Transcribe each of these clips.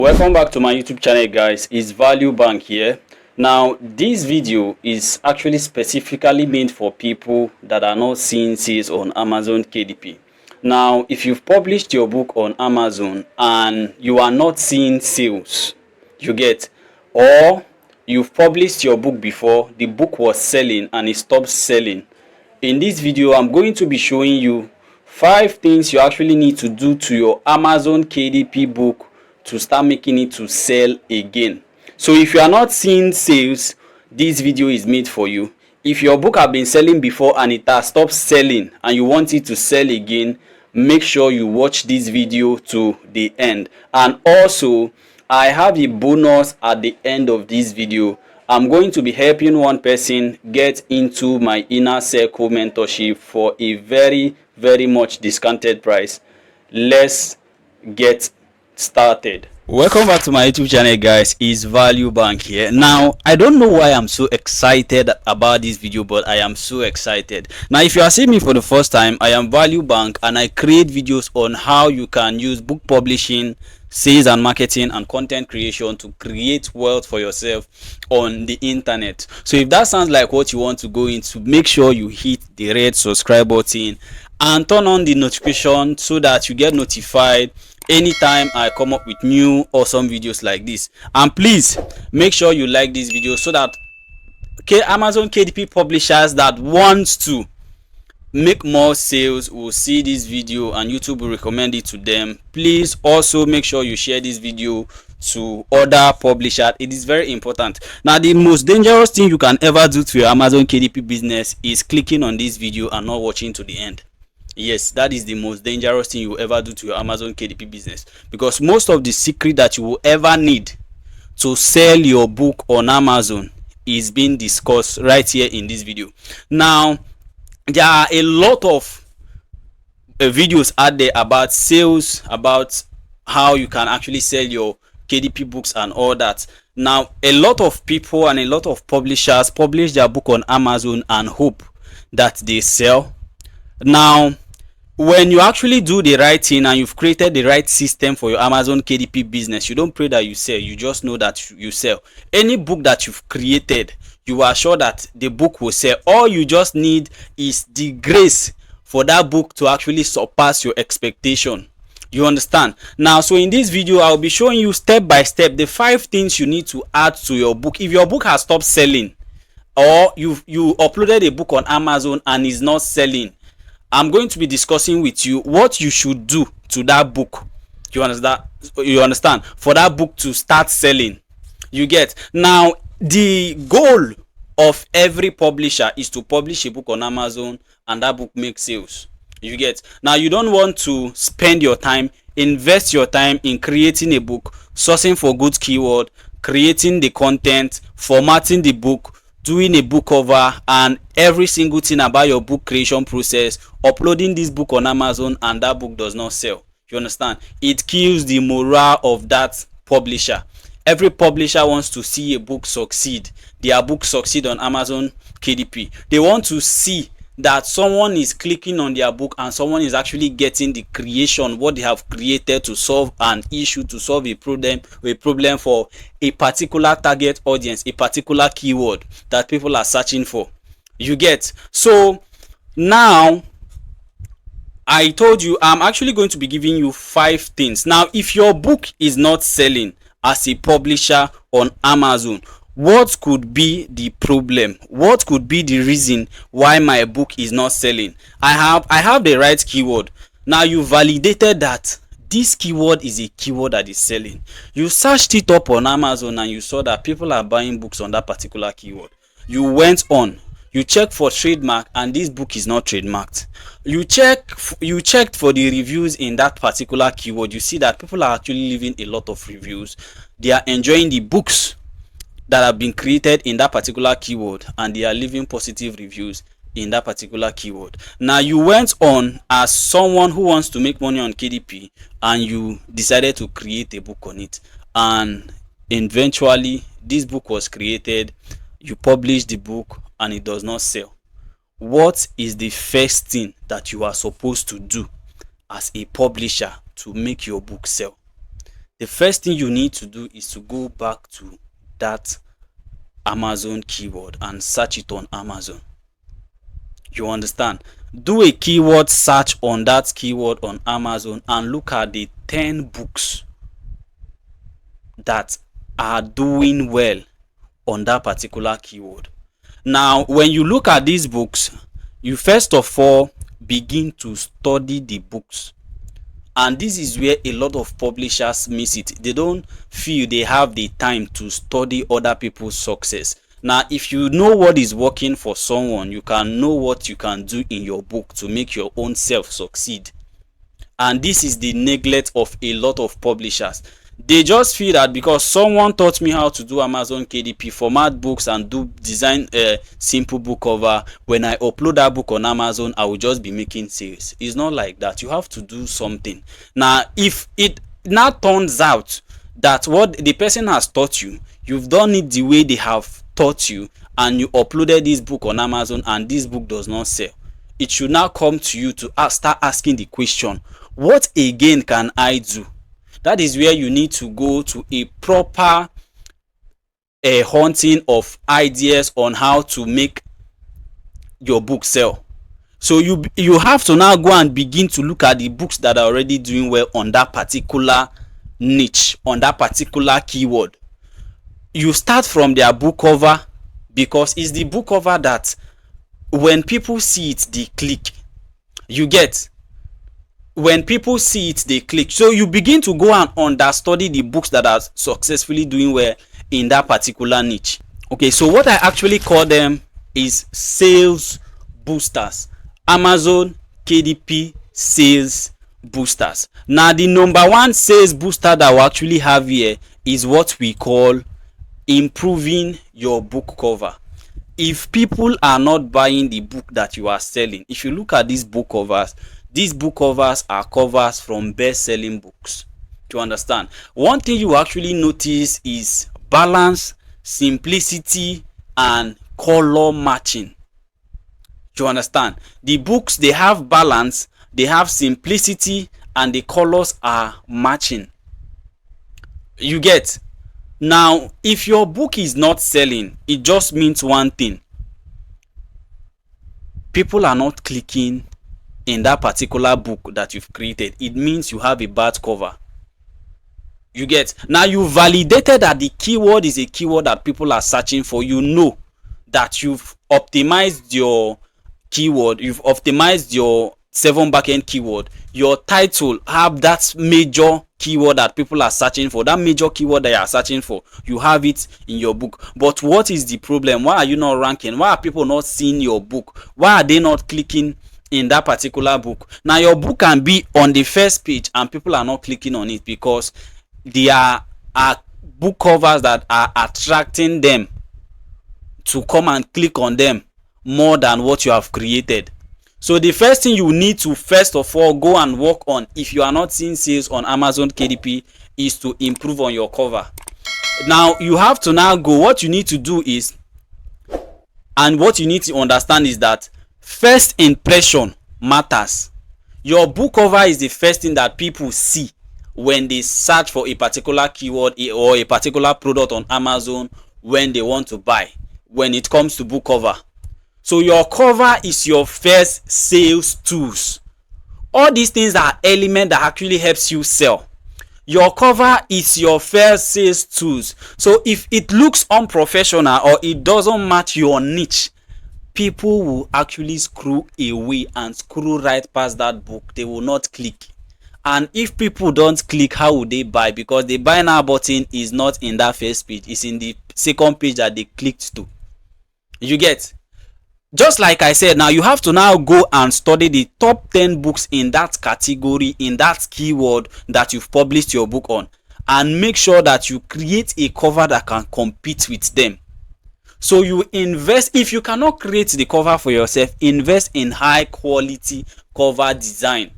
Welcome back to my YouTube channel, guys. It's VALUEBANK here. Now this video is actually specifically meant for people that are not seeing sales on Amazon KDP. Now if you've published your book on Amazon and you are not seeing sales, or you've published your book before, the book was selling and it stopped selling, in this video I'm going to be showing you 5 things you actually need to do to your Amazon KDP book to start making it to sell again. So if you are not seeing sales, this video is made for you. If your book have been selling before and it has stopped selling and you want it to sell again, make sure you watch this video to the end. And also I have a bonus at the end of this video. I'm going to be helping one person get into my inner circle mentorship for a very much discounted price. Let's get started. Welcome back to my YouTube channel, guys. It's VALUEBANK here. Now I don't know why I'm so excited about this video, but I am so excited. Now if you are seeing me for the first time, I am VALUEBANK and I create videos on how you can use book publishing, sales and marketing and content creation to create wealth for yourself on the internet. So if that sounds like what you want to go into, make sure you hit the red subscribe button and turn on the notification so that you get notified anytime I come up with new awesome videos like this. And please make sure you like this video so that Amazon KDP publishers that wants to make more sales will see this video and YouTube will recommend it to them. Please also make sure you share this video to other publishers. It is very important. Now the most dangerous thing you can ever do to your Amazon KDP business is clicking on this video and not watching to the end. Yes, that is the most dangerous thing you ever do to your Amazon KDP business, because most of the secret that you will ever need to sell your book on Amazon is being discussed right here in this video. Now there are a lot of videos out there about sales, about how you can actually sell your KDP books and all that. Now a lot of people and a lot of publishers publish their book on Amazon and hope that they sell. Now when you actually do the right thing and you've created the right system for your Amazon KDP business, you don't pray that you sell, you just know that you sell. Any book that you've created, you are sure that the book will sell. All you just need is the grace for that book to actually surpass your expectation. You understand? Now so in this video I'll be showing you step by step the 5 things you need to add to your book. If your book has stopped selling, or you uploaded a book on Amazon and is not selling, I'm going to be discussing with you what you should do to that book. You understand? For that book to start selling. You get? Now the goal of every publisher is to publish a book on Amazon and that book makes sales. You get? Now you don't want to spend your time, invest your time in creating a book, sourcing for good keyword, creating the content, formatting the book, doing a book cover and every single thing about your book creation process, uploading this book on Amazon, and that book does not sell. You understand? It kills the morale of that publisher. Every publisher wants to see a book succeed, their book succeed on Amazon KDP. They want to see that someone is clicking on their book and someone is actually getting the creation, what they have created to solve an issue, to solve a problem for a particular target audience, a particular keyword that people are searching for. You get? So now I told you I'm actually going to be giving you 5 things. Now if your book is not selling as a publisher on Amazon, what could be the problem? What could be the reason why my book is not selling? I have the right keyword. Now you validated that this keyword is a keyword that is selling. You searched it up on Amazon and you saw that people are buying books on that particular keyword. You went on, you checked for trademark and this book is not trademarked. You checked for the reviews in that particular keyword. You see that people are actually leaving a lot of reviews. They are enjoying the books that have been created in that particular keyword and they are leaving positive reviews in that particular keyword. Now you went on as someone who wants to make money on KDP and you decided to create a book on it, and eventually this book was created, you published the book and it does not sell. What is the first thing that you are supposed to do as a publisher to make your book sell? the first thing you need to do is to go back to that Amazon keyword and search it on Amazon. You understand? Do a keyword search on that keyword on Amazon and look at the 10 books that are doing well on that particular keyword. Now, when you look at these books, you first of all begin to study the books. And this is where a lot of publishers miss it. They don't feel they have the time to study other people's success. Now, if you know what is working for someone, you can know what you can do in your book to make your own self succeed. And this is the neglect of a lot of publishers. They just feel that because someone taught me how to do Amazon KDP, format books and do design a simple book cover, when I upload that book on Amazon, I will just be making sales. It's not like that. You have to do something. Now, if it now turns out that what the person has taught you, you've done it the way they have taught you, and you uploaded this book on Amazon and this book does not sell, it should now come to you to start asking the question, what again can I do? That is where you need to go to a proper hunting of ideas on how to make your book sell. So you have to now go and begin to look at the books that are already doing well on that particular niche, on that particular keyword. You start from their book cover, because it's the book cover that when people see it, they click. You get? When people see it, they click. So you begin to go and understudy the books that are successfully doing well in that particular niche. Okay, so what I actually call them is sales boosters. Amazon KDP sales boosters. Now, the number one sales booster that we actually have here is what we call improving your book cover. If people are not buying the book that you are selling, if you look at these book covers are covers from best-selling books. Do you understand? One thing you actually notice is balance, simplicity, and color matching. Do you understand? The books, they have balance, they have simplicity, and the colors are matching. You get? Now, if your book is not selling, it just means one thing. People are not clicking in that particular book that you've created. It means you have a bad cover. You get? Now, you validated that the keyword is a keyword that people are searching for. You know that you've optimized your keyword, you've optimized your 7 backend keyword. Your title have that major keyword that people are searching for, that major keyword they are searching for. You have it in your book. But what is the problem? Why are you not ranking? Why are people not seeing your book? Why are they not clicking in that particular book? Now, your book can be on the first page and people are not clicking on it because there are book covers that are attracting them to come and click on them more than what you have created. So the first thing you need to first of all go and work on, if you are not seeing sales on Amazon KDP, is to improve on your cover. Now, you have to now go, what you need to do is, and what you need to understand is that first impression matters. Your book cover is the first thing that people see when they search for a particular keyword or a particular product on Amazon when they want to buy, when it comes to book cover. So your cover is your first sales tools. All these things are elements that actually helps you sell. Your cover is your first sales tools. So if it looks unprofessional or it doesn't match your niche, people will actually scroll away and scroll right past that book. They will not click. And if people don't click, how will they buy? Because the buy now button is not in that first page. It's in the second page that they clicked to. You get? Just like I said, now you have to now go and study the top 10 books in that category, in that keyword that you've published your book on, and make sure that you create a cover that can compete with them. So you invest. If you cannot create the cover for yourself, invest in high quality cover design.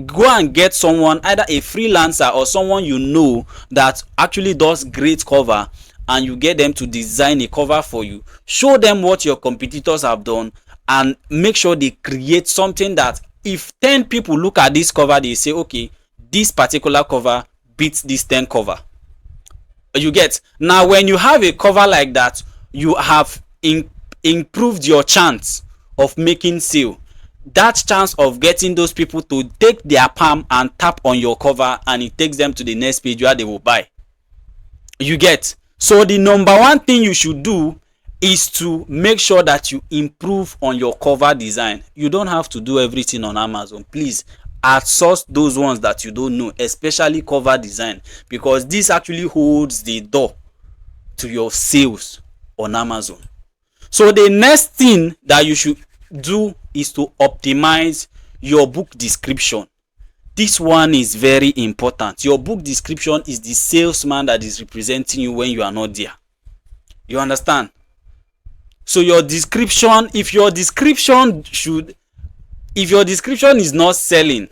Go and get someone, either a freelancer or someone you know that actually does great cover, and you get them to design a cover for you. Show them what your competitors have done and make sure they create something that if 10 people look at this cover, they say, okay, this particular cover beat this 10 cover. You get? Now when you have a cover like that, you have improved your chance of making sale. That chance of getting those people to take their palm and tap on your cover, and it takes them to the next page where they will buy. You get? So the number one thing you should do is to make sure that you improve on your cover design. You don't have to do everything on Amazon. Please outsource those ones that you don't know, especially cover design, because this actually holds the door to your sales on Amazon. So the next thing that you should do is to optimize your book description. This one is very important. Your book description is the salesman that is representing you when you are not there. You understand? So your description, if your description is not selling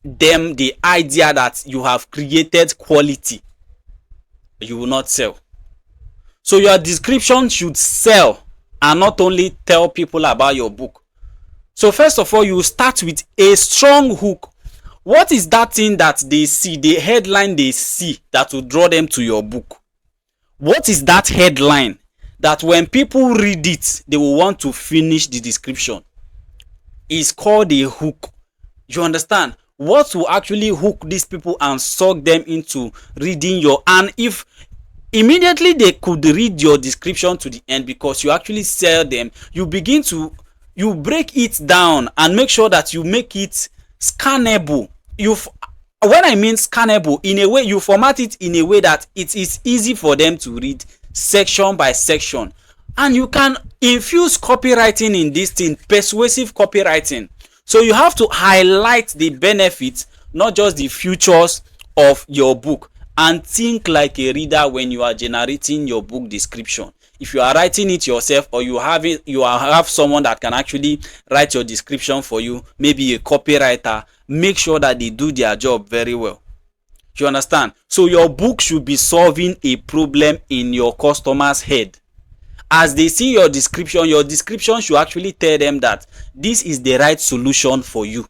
them the idea that you have created quality, you will not sell. So your description should sell and not only tell people about your book. So first of all, you start with a strong hook. What is that thing that they see, the headline they see that will draw them to your book? What is that headline that when people read it, they will want to finish the description? It's called a hook. You understand? What will actually hook these people and suck them into reading your, and if immediately they could read your description to the end, because you actually sell them, you break it down and make sure that you make it scannable. When I mean scannable, in a way, you format it in a way that it is easy for them to read section by section. And you can infuse copywriting in this thing, persuasive copywriting. So you have to highlight the benefits, not just the features of your book, and think like a reader when you are generating your book description. If you are writing it yourself, or you have someone that can actually write your description for you, maybe a copywriter, make sure that they do their job very well. You understand? So your book should be solving a problem in your customer's head. As they see your description should actually tell them that this is the right solution for you.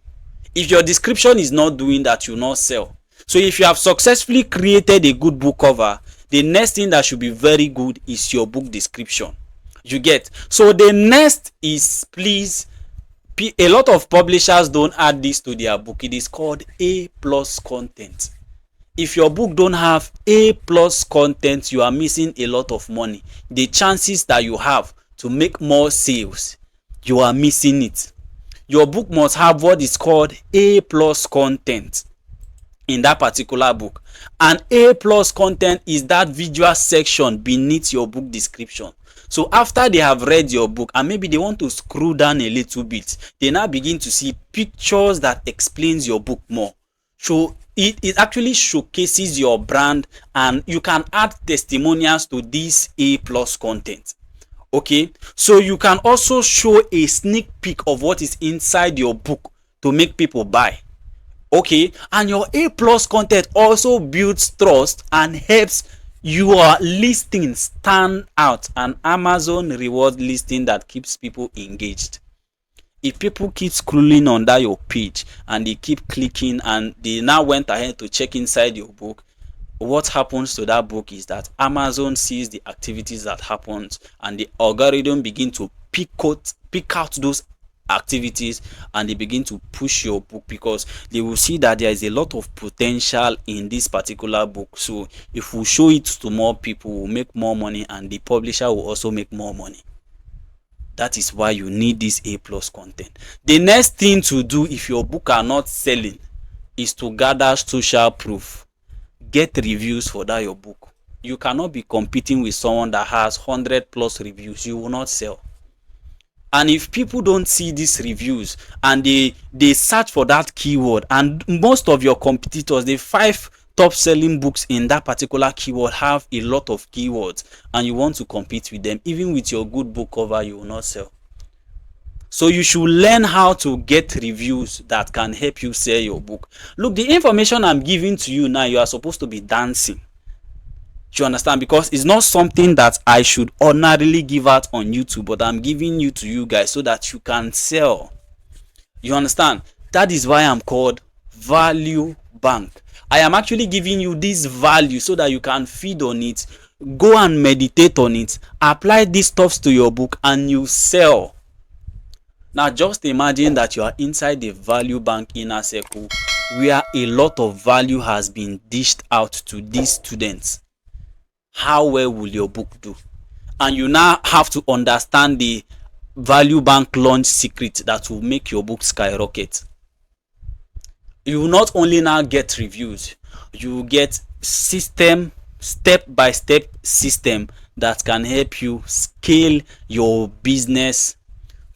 If your description is not doing that, you will not sell. So if you have successfully created a good book cover, the next thing that should be very good is your book description. You get? So the next is, please, a lot of publishers don't add this to their book. It is called A+ content. If your book don't have A+ content, you are missing a lot of money. The chances that you have to make more sales, you are missing it. Your book must have what is called A+ content in that particular book. And A+ content is that visual section beneath your book description. So after they have read your book and maybe they want to scroll down a little bit, they now begin to see pictures that explains your book more. So it actually showcases your brand, and you can add testimonials to this A+ content. Okay, so you can also show a sneak peek of what is inside your book to make people buy. Okay, and your A+ content also builds trust and helps your listing stand out, an Amazon reward listing that keeps people engaged. If people keep scrolling on that your page and they keep clicking and they now went ahead to check inside your book, what happens to that book is that Amazon sees the activities that happens, and the algorithm begin to pick out those activities, and they begin to push your book, because they will see that there is a lot of potential in this particular book. So if we show it to more people, we'll make more money, and the publisher will also make more money. That is why you need this A+ content. The next thing to do if your book are not selling is to gather social proof. Get reviews for that your book. You cannot be competing with someone that has 100+ reviews. You will not sell. And if people don't see these reviews and they search for that keyword, and most of your competitors, the 5 top selling books in that particular keyword have a lot of keywords, and you want to compete with them, even with your good book cover, you will not sell. So you should learn how to get reviews that can help you sell your book. Look, the information I'm giving to you now, you are supposed to be dancing. Do you understand? Because it's not something that I should ordinarily give out on YouTube, but I'm giving to you guys so that you can sell. You understand? That is why I'm called Value Bank. I am actually giving you this value so that you can feed on it, go and meditate on it, apply these stuffs to your book, and you sell. Now just imagine that you are inside the Value Bank inner circle where a lot of value has been dished out to these students. How well will your book do? And you now have to understand the Value Bank launch secret that will make your book skyrocket. You will not only now get reviews, you will get system, step-by-step system that can help you scale your business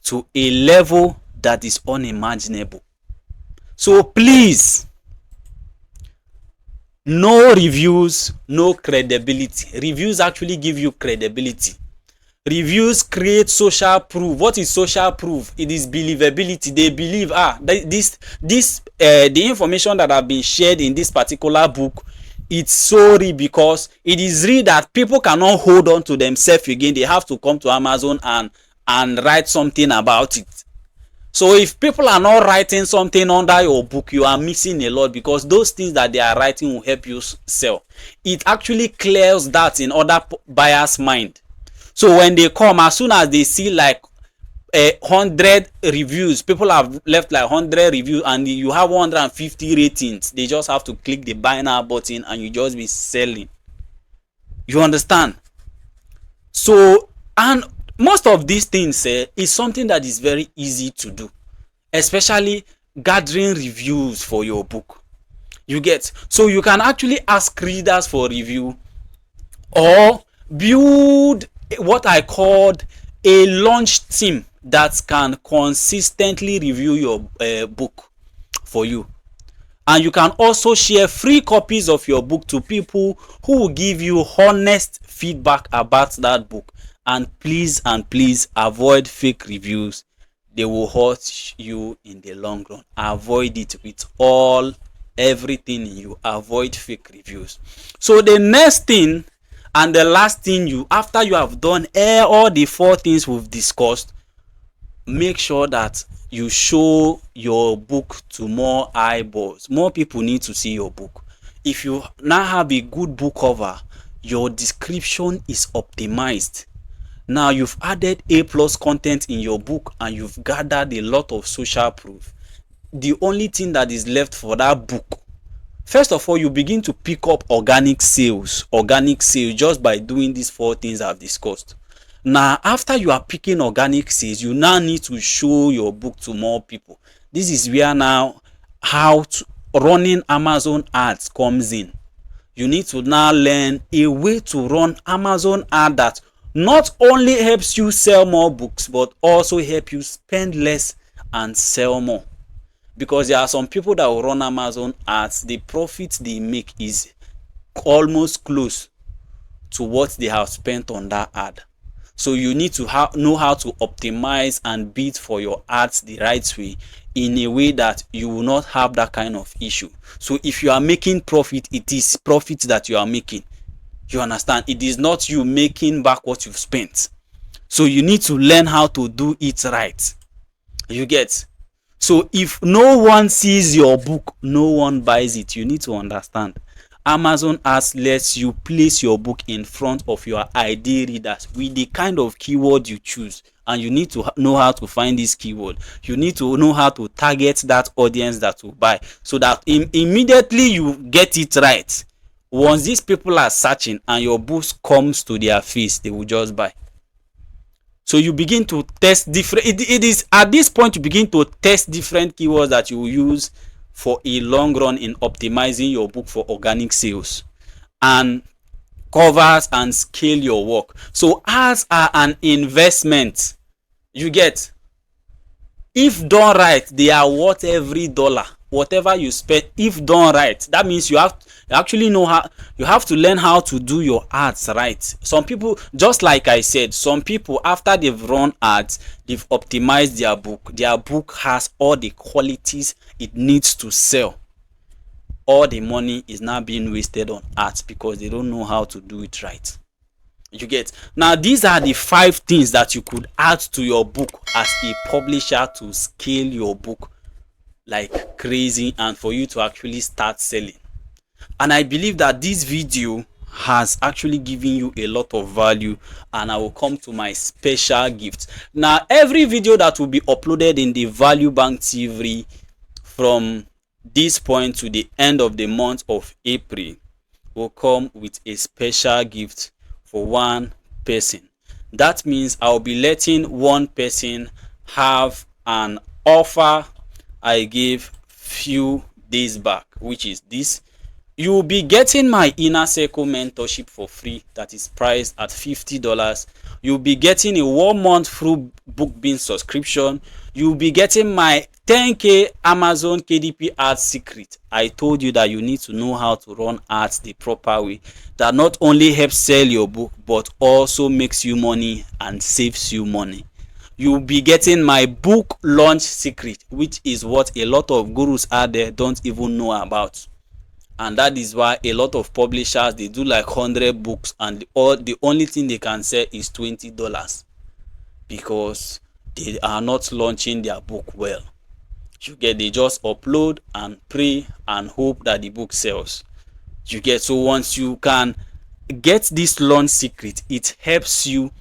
to a level that is unimaginable. So please, no reviews, no credibility. Reviews actually give you credibility. Reviews create social proof. What is social proof? It is believability. They believe the information that have been shared in this particular book, it's so real because it is real that people cannot hold on to themselves again. They have to come to Amazon and write something about it. So if people are not writing something under your book, you are missing a lot, because those things that they are writing will help you sell. It actually clears that in other buyers' mind. So when they come, as soon as they see like 100 reviews, people have left like 100 reviews, and you have 150 ratings, they just have to click the buy now button and you just be selling. You understand? So, and most of these things is something that is very easy to do, especially gathering reviews for your book. You get? So you can actually ask readers for review, or build what I called a launch team that can consistently review your book for you. And you can also share free copies of your book to people who will give you honest feedback about that book. And please avoid fake reviews. They will hurt you in the long run. Avoid it with everything in you. Avoid fake reviews. So the next thing and the last thing, after you have done all the 4 things we've discussed, make sure that you show your book to more eyeballs. More people need to see your book. If you now have a good book cover, your description is optimized. Now you've added A+ content in your book and you've gathered a lot of social proof. The only thing that is left for that book, first of all, you begin to pick up organic sales just by doing these 4 things I've discussed. Now, after you are picking organic sales, you now need to show your book to more people. This is where now running Amazon ads comes in. You need to now learn a way to run Amazon ad that not only helps you sell more books, but also help you spend less and sell more. Because there are some people that will run Amazon ads, the profit they make is almost close to what they have spent on that ad. So you need to know how to optimize and bid for your ads the right way, in a way that you will not have that kind of issue. So if you are making profit, it is profit that you are making. You understand? It is not you making back what you've spent. So you need to learn how to do it right. You get? So if no one sees your book, no one buys it. You need to understand. Amazon ads lets you place your book in front of your ideal readers with the kind of keyword you choose. And you need to know how to find this keyword. You need to know how to target that audience that will buy, so that immediately you get it right. Once these people are searching and your book comes to their face, they will just buy. So you begin to test different, it is at this point you begin to test different keywords that you will use for a long run in optimizing your book for organic sales and covers and scale your work. So ads are an investment. You get? If done right, they are worth every dollar. Whatever you spend, if done right, that means you have to learn how to do your ads right. Some people, just like I said, some people, after they've run ads, they've optimized their book. Their book has all the qualities it needs to sell. All the money is now being wasted on ads because they don't know how to do it right. You get? Now, these are the 5 things that you could add to your book as a publisher to scale your book like crazy and for you to actually start selling. And I believe that this video has actually given you a lot of value, and I will come to my special gift. Now, every video that will be uploaded in the Value Bank TV from this point to the end of the month of April will come with a special gift for one person. That means I'll be letting one person have an offer I gave few days back, which is this. You will be getting my Inner Circle mentorship for free, that is priced at $50. You'll be getting a 1 month free BookBean subscription. You'll be getting my 10K Amazon KDP ads secret. I told you that you need to know how to run ads the proper way, that not only helps sell your book but also makes you money and saves you money. You'll be getting my book launch secret, which is what a lot of gurus out there don't even know about. And that is why a lot of publishers, they do like 100 books and the only thing they can sell is $20 because they are not launching their book well. You get, they just upload and pray and hope that the book sells. You get, so once you can get this launch secret, it helps you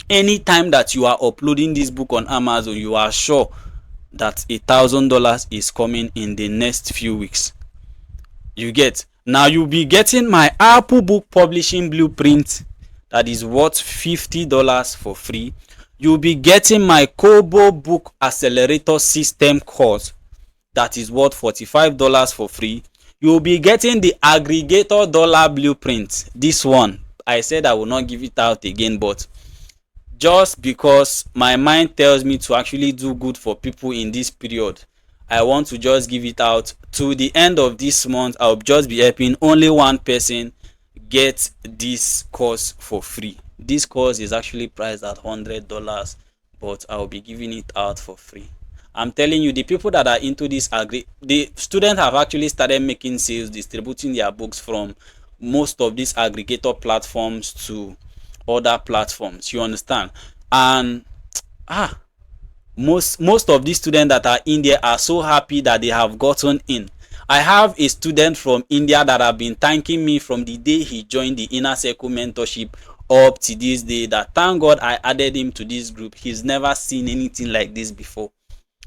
anytime that you are uploading this book on Amazon. You are sure that $1,000 is coming in the next few weeks. You get, now you'll be getting my Apple Book Publishing Blueprint that is worth $50 for free. You'll be getting my Kobo Book Accelerator System course that is worth $45 for free. You'll be getting the Aggregator Dollar Blueprint. This one, I said I will not give it out again, but just because my mind tells me to actually do good for people in this period, I want to just give it out. To the end of this month, I'll just be helping only one person get this course for free. This course is actually priced at $100, but I'll be giving it out for free. I'm telling you, the people that are into this the students have actually started making sales, distributing their books from most of these aggregator platforms to other platforms. You understand? And most of these students that are in there are so happy that they have gotten in. I have a student from India that have been thanking me from the day he joined the Inner Circle mentorship up to this day, that thank God I added him to this group. He's never seen anything like this before.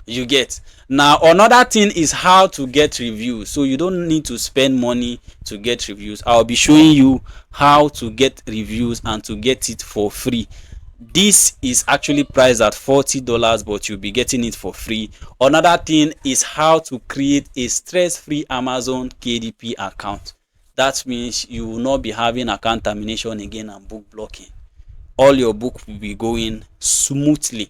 You get, now another thing is how to get reviews. So you don't need to spend money to get reviews. I'll be showing you how to get reviews and to get it for free. This is actually priced at $40, but you'll be getting it for free. Another thing is how to create a stress-free Amazon KDP account. That means you will not be having account termination again and book blocking. All your book will be going smoothly.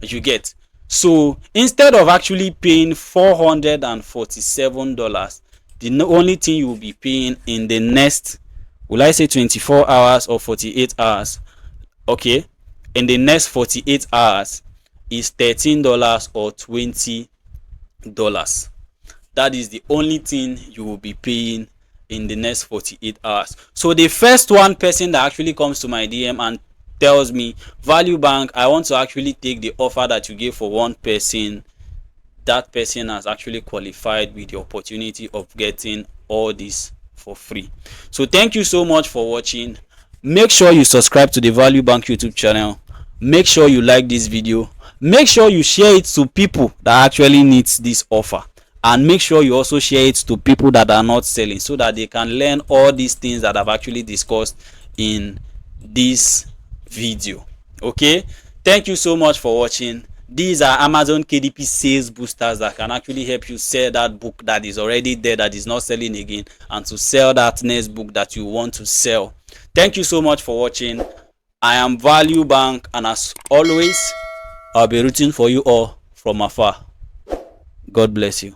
You get, so instead of actually paying $447, the only thing you will be paying in the next, will I say 24 hours or 48 hours? Okay, in the next 48 hours is $13 or $20. That is the only thing you will be paying in the next 48 hours. So the first one person that actually comes to my DM and tells me, Value Bank, I want to actually take the offer that you gave for one person, that person has actually qualified with the opportunity of getting all this for free. So thank you so much for watching. Make sure you subscribe to the Value Bank YouTube channel. Make sure you like this video. Make sure you share it to people that actually needs this offer, and make sure you also share it to people that are not selling, so that they can learn all these things that I've actually discussed in this video. Okay, thank you so much for watching. These are Amazon KDP sales boosters that can actually help you sell that book that is already there, that is not selling again, and to sell that next book that you want to sell. Thank you so much for watching. I am Value Bank, and as always, I'll be rooting for you all from afar. God bless you.